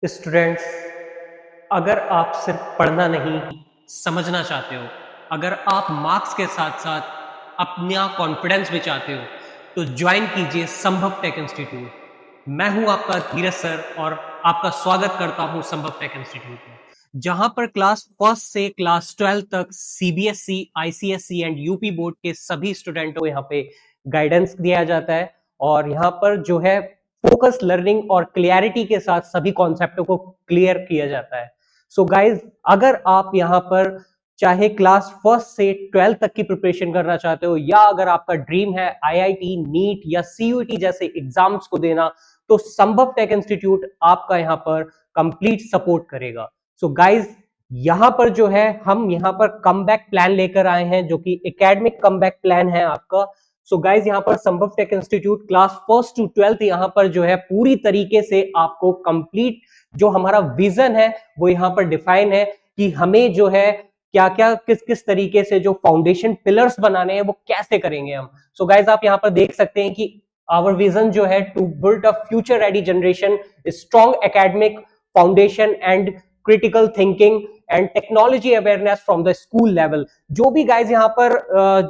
Students, अगर आप सिर्फ पढ़ना नहीं समझना चाहते हो, अगर आप मार्क्स के साथ साथ अपना कॉन्फिडेंस भी चाहते हो, तो ज्वाइन कीजिए संभव टेक इंस्टीट्यूट। मैं हूं आपका धीरज सर और आपका स्वागत करता हूं संभव टेक इंस्टीट्यूट में, जहां पर क्लास फर्स्ट से क्लास 12 तक CBSE, ICSE and UP board के सभी स्टूडेंटों को यहाँ पे गाइडेंस दिया जाता है। और यहाँ पर जो है फोकस लर्निंग और क्लियरिटी के साथ सभी कॉन्सेप्टों को क्लियर किया जाता है। सो गाइज, अगर आप यहाँ पर चाहे क्लास फर्स्ट से 12 तक की प्रिपरेशन करना चाहते हो, या अगर आपका ड्रीम है आईआईटी, नीट या सीयूईटी जैसे एग्जाम्स को देना, तो संभव टेक इंस्टीट्यूट आपका यहाँ पर कंप्लीट सपोर्ट करेगा। सो गाइज, यहाँ पर जो है हम यहाँ पर कमबैक प्लान लेकर आए हैं, जो कि एकेडमिक कमबैक प्लान है आपका। सो गाइज, यहाँ पर Sambhav tech institute class first to 12th यहाँ पर जो है पूरी तरीके से आपको कंप्लीट जो हमारा विजन है वो यहाँ पर डिफाइन है कि हमें जो है क्या क्या किस किस तरीके से जो फाउंडेशन पिलर्स बनाने हैं वो कैसे करेंगे हम। सो गाइज, आप यहाँ पर देख सकते हैं कि आवर विजन जो है to build a future ready generation, strong academic foundation and critical thinking and technology awareness from the school level. जो भी गाइज यहाँ पर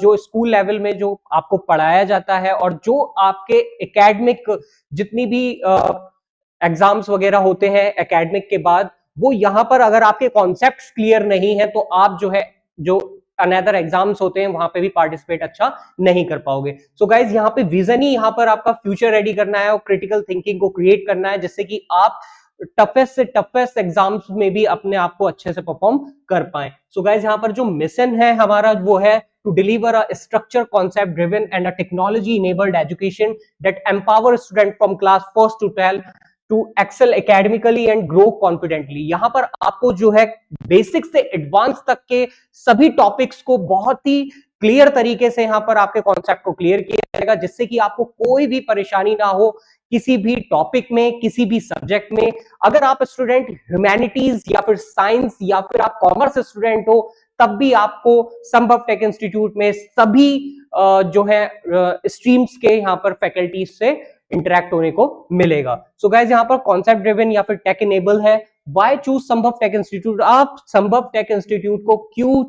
जो स्कूल लेवल में जो आपको पढ़ाया जाता है और जो आपके एकेडमिक जितनी भी एग्जाम्स वगैरह होते हैं एकेडमिक के बाद, वो यहाँ पर अगर आपके कॉन्सेप्ट्स क्लियर नहीं है तो आप जो है जो अनदर एग्जाम्स होते हैं वहां पे भी पार्टिसिपेट अच्छा नहीं कर पाओगे। सो गाइज, यहाँ पे विजन ही यहाँ पर आपका फ्यूचर रेडी करना है और क्रिटिकल थिंकिंग को क्रिएट करना है, जिससे कि आप टफेस्ट से टफेस्ट एग्जाम्स में भी अपने आप को अच्छे से परफॉर्म कर पाए। सो गाइज, यहाँ पर जो मिशन है हमारा वो है to deliver a structure concept driven and a technology enabled education that empower student from class first to 12 to excel academically and grow confidently. यहाँ पर आपको जो है बेसिक से एडवांस तक के सभी टॉपिक्स को बहुत ही क्लियर तरीके से यहाँ पर आपके कॉन्सेप्ट को क्लियर किया जाएगा, जिससे कि आपको कोई भी परेशानी ना हो किसी भी टॉपिक में, किसी भी सब्जेक्ट में। अगर आप स्टूडेंट ह्यूमैनिटीज या फिर साइंस या फिर आप कॉमर्स स्टूडेंट हो, तब भी आपको संभव टेक इंस्टीट्यूट में सभी जो है स्ट्रीम्स के यहाँ पर फैकल्टीज से इंटरेक्ट होने को मिलेगा। सो गाइज, यहाँ पर कॉन्सेप्ट ड्रिवन या फिर टेक इनेबल है। व्हाई चूज संभव टेक इंस्टीट्यूट? आप संभव टेक इंस्टीट्यूट को क्यों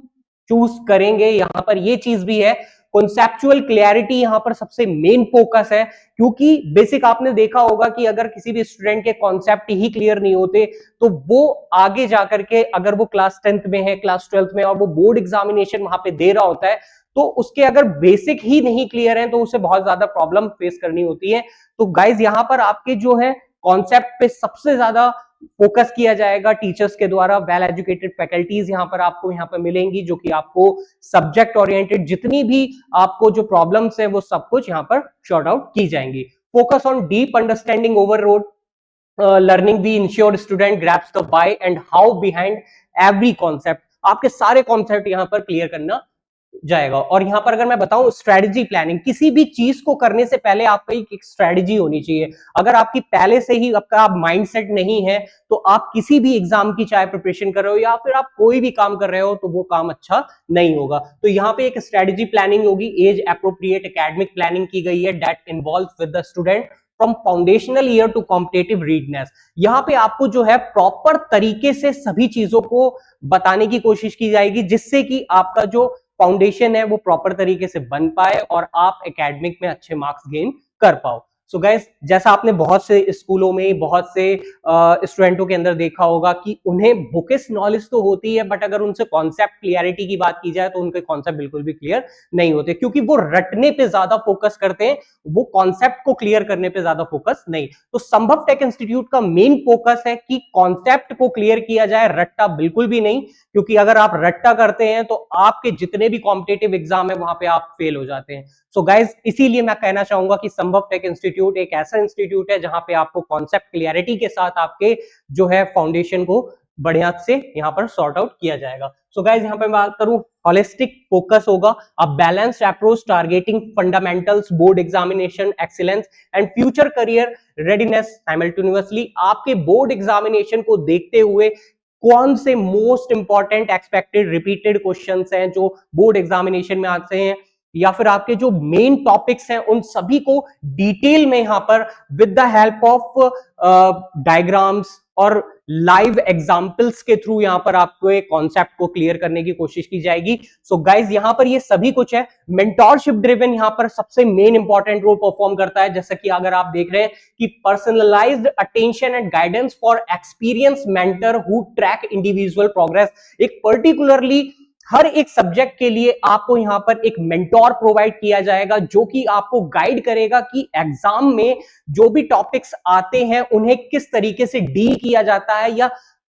चूज करेंगे? यहाँ पर ये चीज भी है, कॉन्सेप्चुअल क्लैरिटी यहाँ पर सबसे मेन फोकस है, क्योंकि बेसिक आपने देखा होगा कि अगर किसी भी स्टूडेंट के कॉन्सेप्ट ही क्लियर नहीं होते तो वो आगे जाकर के, अगर वो क्लास 10th में है, क्लास 12th में और वो बोर्ड एग्जामिनेशन वहां पे दे रहा होता है, तो उसके अगर बेसिक ही नहीं क्लियर है तो उसे बहुत ज्यादा प्रॉब्लम फेस करनी होती है। तो गाइज, यहाँ पर आपके जो है कॉन्सेप्ट पे सबसे ज्यादा फोकस किया जाएगा टीचर्स के द्वारा। वेल एजुकेटेड फैकल्टीज यहाँ पर आपको यहाँ पर मिलेंगी, जो कि आपको सब्जेक्ट ओरिएंटेड जितनी भी आपको जो प्रॉब्लम्स है वो सब कुछ यहाँ पर शॉर्ट आउट की जाएंगी। Focus on deep understanding overload learning we ensure student grasps the why and how behind every concept. आपके सारे कॉन्सेप्ट यहाँ पर क्लियर करना जाएगा। और यहां पर अगर मैं बताऊं स्ट्रेटजी प्लानिंग, किसी भी चीज को करने से पहले आपका एक स्ट्रेटजी होनी चाहिए। अगर आपकी पहले से ही आपका माइंडसेट नहीं है तो आप किसी भी एग्जाम की चाहे प्रिपरेशन कर रहे हो या फिर आप कोई भी काम कर रहे हो तो वो काम अच्छा नहीं होगा। तो यहाँ पे एक स्ट्रेटजी प्लानिंग होगी, एज अप्रोप्रिएट एकेडमिक प्लानिंग की गई है that involve with the student from foundational year to competitive readiness. यहाँ पे आपको जो है प्रॉपर तरीके से सभी चीजों को बताने की कोशिश की जाएगी, जिससे कि आपका जो फाउंडेशन है वो प्रॉपर तरीके से बन पाए और आप एकेडमिक में अच्छे मार्क्स गेन कर पाओ। सो गाइस, जैसा आपने बहुत से स्कूलों में, बहुत से स्टूडेंटों के अंदर देखा होगा कि उन्हें बुकिश नॉलेज तो होती है, बट अगर उनसे कॉन्सेप्ट क्लियरिटी की बात की जाए तो उनके कॉन्सेप्ट बिल्कुल भी क्लियर नहीं होते, क्योंकि वो रटने पे ज्यादा फोकस करते हैं, वो कॉन्सेप्ट को क्लियर करने पे ज्यादा फोकस नहीं। तो संभव टेक इंस्टीट्यूट का मेन फोकस है कि कॉन्सेप्ट को क्लियर किया जाए, रट्टा बिल्कुल भी नहीं, क्योंकि अगर आप रट्टा करते हैं तो आपके जितने भी कॉम्पिटेटिव एग्जाम है वहां पे आप फेल हो जाते हैं। सो गाइज, इसीलिए मैं कहना चाहूंगा कि संभव टेक इंस्टीट्यूट एक ऐसा इंस्टीट्यूट है जहां पे आपको कॉन्सेप्ट क्लियरिटी के साथ आपके जो है फाउंडेशन को बढ़िया से यहाँ पर सॉर्ट आउट किया जाएगा। सो गाइज, यहाँ पे बात करूं, होलिस्टिक फोकस होगा, a balanced approach targeting fundamentals, board examination excellence and future career readiness simultaneously. आपके बोर्ड एग्जामिनेशन को देखते हुए कौन से most important expected repeated questions हैं जो बोर्ड एग्जामिनेशन में आते हैं, या फिर आपके जो मेन टॉपिक्स हैं उन सभी को डिटेल में यहां पर with the help of diagrams और लाइव एग्जाम्पल्स के थ्रू यहां पर आपको एक कॉन्सेप्ट को क्लियर करने की कोशिश की जाएगी। सो गाइज यहां पर ये सभी कुछ है। मेंटोरशिप ड्रिवन यहां पर सबसे मेन इंपॉर्टेंट रोल परफॉर्म करता है, जैसा कि अगर आप देख रहे हैं कि personalised attention and guidance for experience mentor who track individual progress. एक पर्टिकुलरली हर एक सब्जेक्ट के लिए आपको यहां पर एक मेंटोर प्रोवाइड किया जाएगा जो कि आपको गाइड करेगा कि एग्जाम में जो भी टॉपिक्स आते हैं उन्हें किस तरीके से डील किया जाता है, या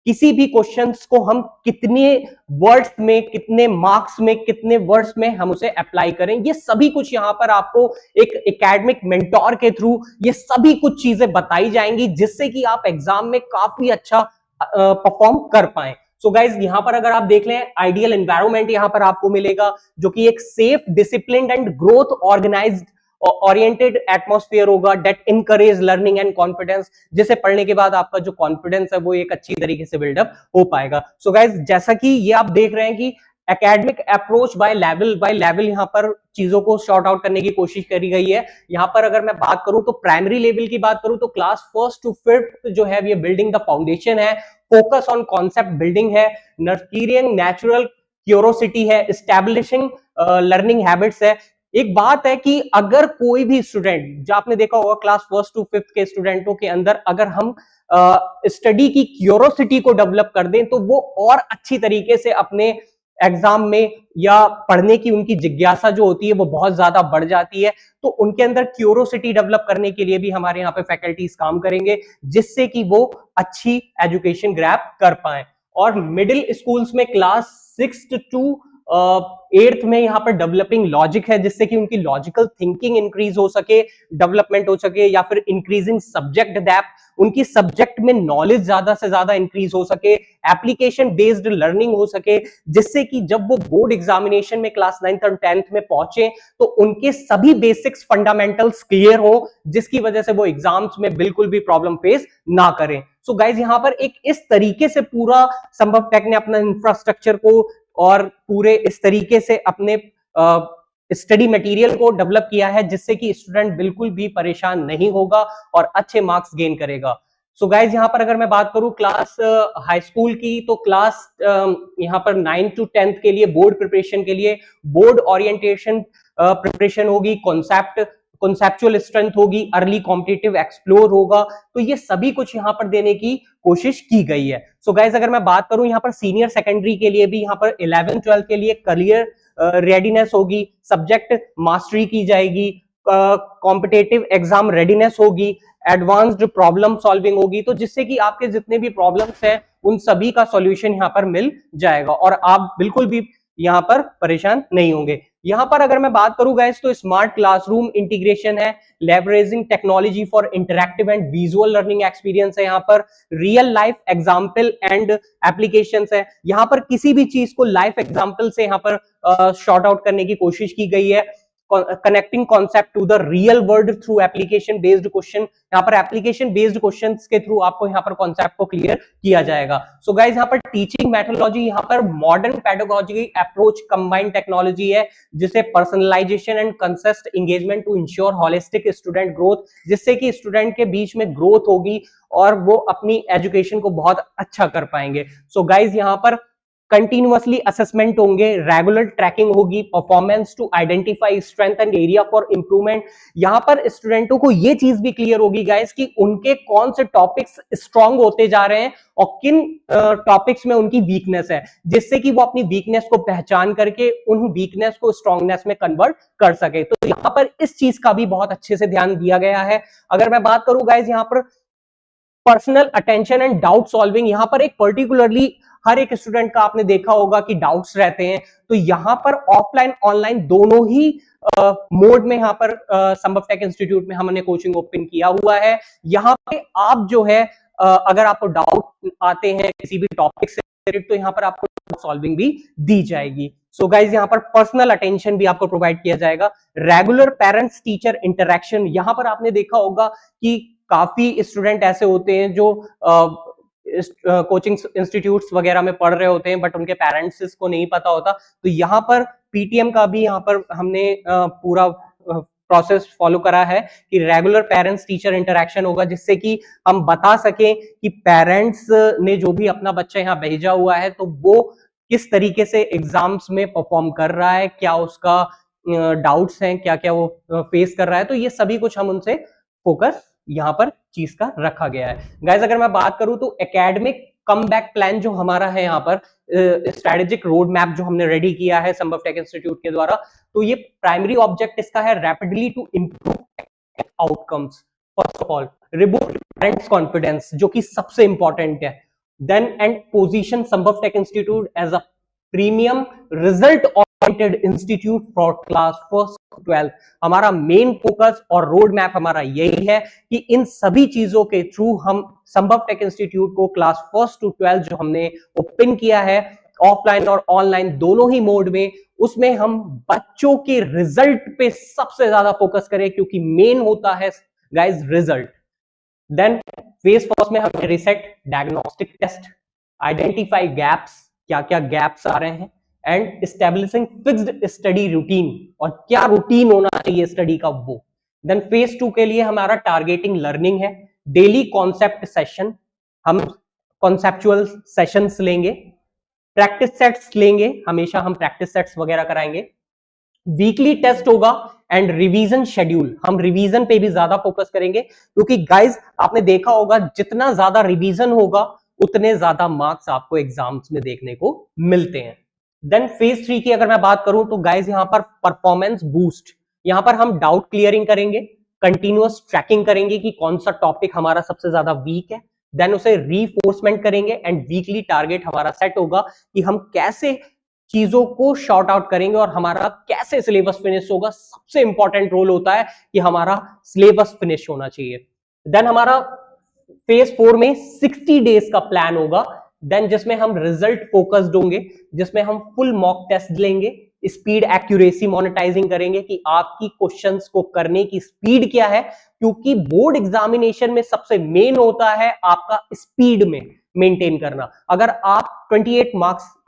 किसी भी क्वेश्चंस को हम कितने वर्ड्स में, कितने मार्क्स में, कितने वर्ड्स में हम उसे अप्लाई करें। ये सभी कुछ यहां पर आपको एक एकेडमिक मेंटोर के थ्रू ये सभी कुछ चीजें बताई जाएंगी, जिससे कि आप एग्जाम में काफी अच्छा परफॉर्म कर पाए। सो गाइज यहां पर अगर आप देख लें, आइडियल एनवायरनमेंट यहां पर आपको मिलेगा जो कि एक safe, disciplined and growth organized oriented atmosphere होगा that encourage learning and confidence, जिसे पढ़ने के बाद आपका जो कॉन्फिडेंस है वो एक अच्छी तरीके से बिल्डअप हो पाएगा। सो गाइज जैसा कि ये आप देख रहे हैं कि एकेडमिक अप्रोच बाय लेवल यहां पर चीजों को शॉर्ट आउट करने की कोशिश करी गई है। यहां पर अगर मैं बात करूं तो प्राइमरी लेवल की बात करूं तो क्लास 1st to 5th जो है ये बिल्डिंग द फाउंडेशन है, फोकस ऑन कॉन्सेप्ट बिल्डिंग है, नर्चरिंग नेचुरल क्यूरोसिटी है, स्टैब्लिशिंग लर्निंग हैबिट्स है। एक बात है कि अगर कोई भी स्टूडेंट, जो आपने देखा होगा क्लास 1st to 5th के स्टूडेंटों के अंदर अगर हम स्टडी की क्यूरोसिटी को डेवलप कर दें तो वो और अच्छी तरीके से अपने एग्जाम में या पढ़ने की उनकी जिज्ञासा जो होती है वो बहुत ज्यादा बढ़ जाती है। तो उनके अंदर क्यूरोसिटी डेवलप करने के लिए भी हमारे यहाँ पे फैकल्टीज काम करेंगे, जिससे कि वो अच्छी एजुकेशन ग्रैब कर पाए। और मिडिल स्कूल्स में क्लास 6th to 8th में यहाँ पर डेवलपिंग लॉजिक है, जिससे कि उनकी लॉजिकल थिंकिंग इंक्रीज हो सके, डेवलपमेंट हो सके, या फिर इंक्रीजिंग सब्जेक्ट डेप्थ, उनकी सब्जेक्ट में नॉलेज ज्यादा से ज्यादा इंक्रीज हो सके, एप्लीकेशन बेस्ड लर्निंग हो सके, जिससे कि जब वो बोर्ड एग्जामिनेशन में क्लास 9th और 10th में पहुंचे तो उनके सभी बेसिक्स फंडामेंटल्स क्लियर हो, जिसकी वजह से वो एग्जाम्स में बिल्कुल भी प्रॉब्लम फेस ना करें। सो गाइज यहां पर एक इस तरीके से पूरा संभव टेक ने अपना इंफ्रास्ट्रक्चर को और पूरे इस तरीके से अपने स्टडी मटेरियल को डेवलप किया है, जिससे कि स्टूडेंट बिल्कुल भी परेशान नहीं होगा और अच्छे मार्क्स गेन करेगा। सो गाइज यहां पर अगर मैं बात करूं क्लास हाई स्कूल की, तो क्लास यहां पर 9th to 10th के लिए बोर्ड प्रिपरेशन के लिए बोर्ड ओरिएंटेशन प्रिपरेशन होगी, कॉन्सेप्चुअल स्ट्रेंथ होगी, अर्ली कॉम्पिटिटिव एक्सप्लोर होगा। तो ये सभी कुछ यहाँ पर देने की कोशिश की गई है। सो गाइज अगर मैं बात करूं यहाँ पर सीनियर सेकेंडरी के लिए भी यहाँ पर 11th 12th के लिए करियर रेडीनेस होगी, सब्जेक्ट मास्टरी की जाएगी, कॉम्पिटिटिव एग्जाम रेडीनेस होगी, एडवांस्ड प्रॉब्लम सॉल्विंग होगी, तो जिससे कि आपके जितने भी प्रॉब्लम्स हैं उन सभी का सॉल्यूशन यहाँ पर मिल जाएगा और आप बिल्कुल भी यहाँ पर परेशान नहीं होंगे। यहां पर अगर मैं बात करूं गाइस तो स्मार्ट क्लासरूम इंटीग्रेशन है, leveraging technology for interactive and visual learning experience है, यहाँ पर real life example and applications है। यहाँ पर किसी भी चीज को लाइफ एग्जाम्पल से यहाँ पर शॉर्ट आउट करने की कोशिश की गई है। Connecting concept to the real world through application based question, यहाँ पर एप्लीकेशन बेस्ड क्वेश्चंस के थ्रू आपको यहाँ पर कॉन्सेप्ट को क्लियर किया जाएगा। सो गाइज यहाँ पर टीचिंग मेथोडोलॉजी, यहाँ पर modern pedagogy approach combined technology है, जिसे personalisation and consist engagement to ensure holistic student growth, जिससे कि स्टूडेंट के बीच में ग्रोथ होगी और वो अपनी एजुकेशन को बहुत अच्छा कर पाएंगे। सो गाइज यहाँ पर कंटिन्यूअसली असेसमेंट होंगे, रेगुलर ट्रैकिंग होगी, performance to identify strength and area for improvement. यहां पर स्टूडेंटों को ये चीज भी क्लियर होगी गाइस कि उनके कौन से टॉपिक्स स्ट्रांग होते जा रहे हैं और किन टॉपिक्स में उनकी वीकनेस है, जिससे कि वो अपनी वीकनेस को पहचान करके उन वीकनेस को स्ट्रांगनेस में कन्वर्ट कर सके। तो यहां पर इस चीज का भी बहुत अच्छे से ध्यान दिया गया है। अगर मैं बात करूं गाइस यहाँ पर personal attention and doubt solving, यहां पर एक पर्टिकुलरली हर एक स्टूडेंट का आपने देखा होगा कि डाउट्स रहते हैं, तो यहां पर ऑफलाइन ऑनलाइन दोनों ही मोड में यहाँ पर संभव टेक इंस्टीट्यूट में हमने कोचिंग ओपन किया हुआ है। यहाँ पे आप जो है अगर आपको डाउट आते हैं किसी भी टॉपिक से तो यहाँ पर आपको सॉल्विंग भी दी जाएगी। सो गाइज यहाँ पर पर्सनल अटेंशन भी आपको प्रोवाइड किया जाएगा। रेगुलर पेरेंट्स टीचर इंटरेक्शन, यहाँ पर आपने देखा होगा कि काफी स्टूडेंट ऐसे होते हैं जो कोचिंग इंस्टीट्यूट्स वगैरह में पढ़ रहे होते हैं बट उनके पेरेंट्स को नहीं पता होता, तो यहाँ पर पीटीएम का भी यहाँ पर हमने पूरा प्रोसेस फॉलो करा है कि रेगुलर पेरेंट्स टीचर इंटरेक्शन होगा, जिससे कि हम बता सकें कि पेरेंट्स ने जो भी अपना बच्चा यहाँ भेजा हुआ है तो वो किस तरीके से एग्जाम्स में परफॉर्म कर रहा है, क्या उसका डाउट्स हैं, क्या क्या वो फेस कर रहा है। तो ये सभी कुछ हम उनसे फोकस यहाँ पर चीज का रखा गया है। गाइज अगर मैं बात करूं तो एकेडमिक कम बैक प्लान जो हमारा है यहाँ पर, स्ट्रेटेजिक रोड मैप जो हमने रेडी किया है संभव टेक इंस्टीट्यूट के द्वारा, तो ये प्राइमरी ऑब्जेक्ट इसका है rapidly to improve outcomes. First of all reboot parents confidence जो कि सबसे इंपॉर्टेंट है। Then and position Sambhav tech institute as a premium result oriented institute for class first to 12। हमारा मेन फोकस और रोड मैप हमारा यही है कि इन सभी चीजों के थ्रू हम संभव टेक इंस्टीट्यूट को क्लास फर्स्ट टू 12 जो हमने ओपन किया है ऑफलाइन और ऑनलाइन दोनों ही मोड में, उसमें हम बच्चों के रिजल्ट पे सबसे ज्यादा फोकस करें, क्योंकि मेन होता है guys result. Then phase first में हमने reset diagnostic test, identify gaps, क्या क्या गैप्स आ रहे हैं, and establishing fixed study routine, और क्या रूटीन होना चाहिए स्टडी का वो। देन फेज 2 के लिए हमारा टारगेटिंग लर्निंग है, डेली कॉन्सेप्ट सेशन, हम कॉन्सेप्चुअल सेशंस लेंगे, प्रैक्टिस सेट्स लेंगे, हमेशा हम प्रैक्टिस सेट्स वगैरह कराएंगे, वीकली टेस्ट होगा, एंड रिवीजन शेड्यूल, हम रिवीजन पे भी ज्यादा फोकस करेंगे, क्योंकि गाइज आपने देखा होगा जितना ज्यादा रिवीजन होगा उतने ज्यादा मार्क्स आपको एग्जाम्स में देखने को मिलते हैं। देन फेज 3 की अगर मैं बात करूं तो गाइज यहां पर परफॉर्मेंस बूस्ट, यहां पर हम डाउट क्लियरिंग करेंगे, कंटिन्यूअस ट्रैकिंग करेंगे कि कौन सा टॉपिक हमारा सबसे ज्यादा वीक है, देन उसे रीफोर्समेंट करेंगे, एंड वीकली टारगेट हमारा सेट होगा कि हम कैसे चीजों को शॉर्ट आउट करेंगे और हमारा कैसे सिलेबस फिनिश होगा। सबसे इंपॉर्टेंट रोल होता है कि हमारा सिलेबस फिनिश होना चाहिए। देन हमारा फेज 4 में 60 डेज का प्लान होगा, देन जिसमें हम रिजल्ट फोकस्ड होंगे, जिसमें हम फुल मॉक टेस्ट लेंगे, स्पीड एक्यूरेसी मॉनिटाइजिंग करेंगे कि आपकी क्वेश्चंस को करने की स्पीड क्या है, क्योंकि बोर्ड एग्जामिनेशन में सबसे मेन होता है आपका स्पीड में मेंटेन करना। अगर आप 28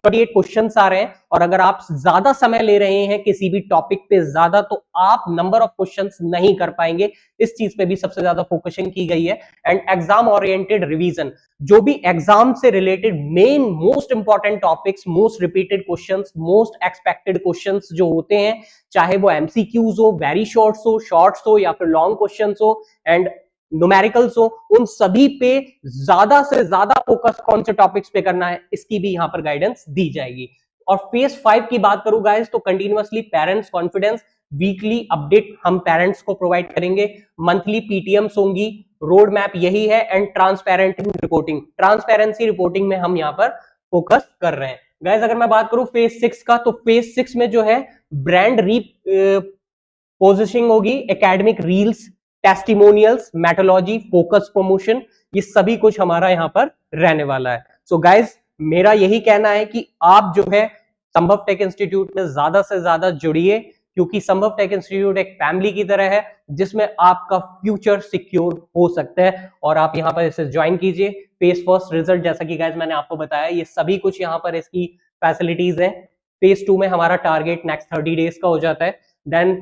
क्वेश्चंस आ रहे हैं और अगर आप ज्यादा समय ले रहे हैं किसी भी टॉपिक पे ज्यादा, तो आप नंबर ऑफ क्वेश्चंस नहीं कर पाएंगे। इस चीज पे भी सबसे ज्यादा फोकसिंग की गई है। एंड एग्जाम ओरिएंटेड रिवीजन, जो भी एग्जाम से related main most important topics, most repeated questions, most expected questions जो होते हैं, चाहे वो एमसीक्यूज हो, वेरी शॉर्ट्स हो या फिर लॉन्ग क्वेश्चंस हो एंड न्यूमेरिकल्स हो, उन सभी पे ज्यादा से ज्यादा फोकस कौन से टॉपिक्स पे करना है, इसकी भी यहां पर गाइडेंस दी जाएगी। और फेज 5 की बात करूं गाइस तो continuously parents confidence, weekly update हम पेरेंट्स को प्रोवाइड करेंगे, मंथली पीटीएम्स होंगी, रोड मैप यही है, and transparent reporting, transparency reporting में हम यहां पर फोकस कर रहे हैं। गाइस अगर मैं बात करूं फेज 6 का, तो फेज 6 में जो है ब्रांड री पोजिशनिंग होगी, academic reels, testimonials, मेटोलॉजी, focus promotion, ये सभी कुछ हमारा यहां पर रहने वाला है। सो गाइस मेरा यही कहना है कि आप जो है संभव टेक इंस्टीट्यूट में ज्यादा से ज्यादा जुड़िए, क्योंकि संभव टेक इंस्टीट्यूट एक फैमिली की तरह है जिसमें आपका फ्यूचर सिक्योर हो सकता है, और आप यहां पर इसे ज्वाइन कीजिए। फेज फर्स्ट रिजल्ट जैसा कि गाइस मैंने आपको बताया, ये सभी कुछ यहां पर इसकी फैसिलिटीज है। फेज 2 में हमारा टारगेट नेक्स्ट 30 डेज का हो जाता है। देन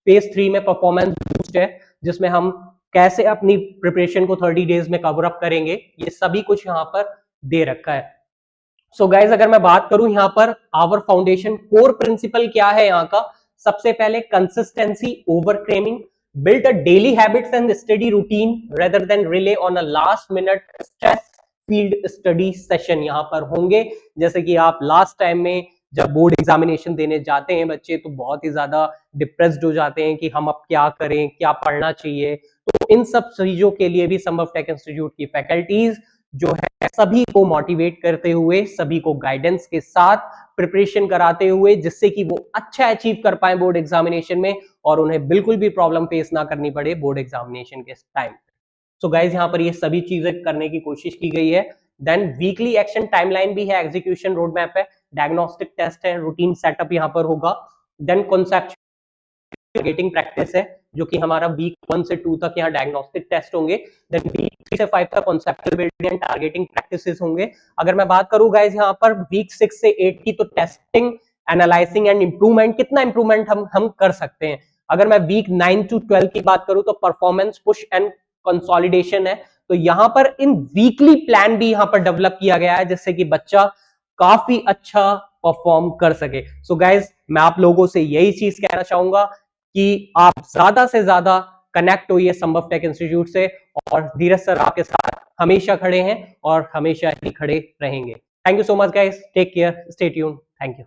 फेज 3 में परफॉर्मेंस बूस्ट है, जिसमें हम कैसे अपनी प्रिपरेशन को 30 डेज में कवर अप करेंगे, ये सभी कुछ यहाँ पर दे रखा है। सो गाइज अगर मैं बात करूं यहाँ per hour foundation core principle क्या है यहाँ का, सबसे पहले consistency over cramming, build a daily habits and steady routine rather than rely on a last minute stress field study session यहाँ पर होंगे। जैसे कि आप लास्ट टाइम में जब बोर्ड एग्जामिनेशन देने जाते हैं बच्चे, तो बहुत ही ज्यादा डिप्रेस्ड हो जाते हैं कि हम अब क्या करें, क्या पढ़ना चाहिए। तो इन सब चीजों के लिए भी संभव टेक इंस्टीट्यूट की फैकल्टीज जो है सभी को मोटिवेट करते हुए, सभी को गाइडेंस के साथ प्रिपरेशन कराते हुए, जिससे कि वो अच्छा अचीव कर पाए बोर्ड एग्जामिनेशन में और उन्हें बिल्कुल भी प्रॉब्लम फेस ना करनी पड़े बोर्ड एग्जामिनेशन के टाइम। सो गाइज यहाँ पर ये सभी चीजें करने की कोशिश की गई है। देन वीकली एक्शन टाइमलाइन भी है, एग्जीक्यूशन रोड मैप है, डायग्नोस्टिक टेस्ट है, रूटीन सेटअप यहाँ पर होगा। देन कॉन्सेप्ट गेटिंग प्रैक्टिस है, जो कि हमारा वीक 1 से 2 तक यहाँ डायग्नोस्टिक टेस्ट होंगे। देन वीक 3 से 5 तक conceptual building and targeting practices होंगे। अगर मैं बात करूं गाइस यहाँ पर वीक 6 से 8 की, तो टेस्टिंग एनालाइजिंग एंड इंप्रूवमेंट, कितना इंप्रूवमेंट हम कर सकते हैं। अगर मैं वीक 9 to 12 की बात करूं तो परफॉर्मेंस पुश एंड कंसोलिडेशन है, तो यहां पर इन वीकली प्लान भी यहां पर डेवलप किया गया है जिससे कि बच्चा काफी अच्छा परफॉर्म कर सके। सो गाइज, मैं आप लोगों से यही चीज कहना चाहूंगा कि आप ज्यादा से ज्यादा कनेक्ट होइए संभव टेक इंस्टीट्यूट से, और धीरज सर आपके साथ हमेशा खड़े हैं और हमेशा ही खड़े रहेंगे। Thank you so much guys, take care, stay tuned, thank you.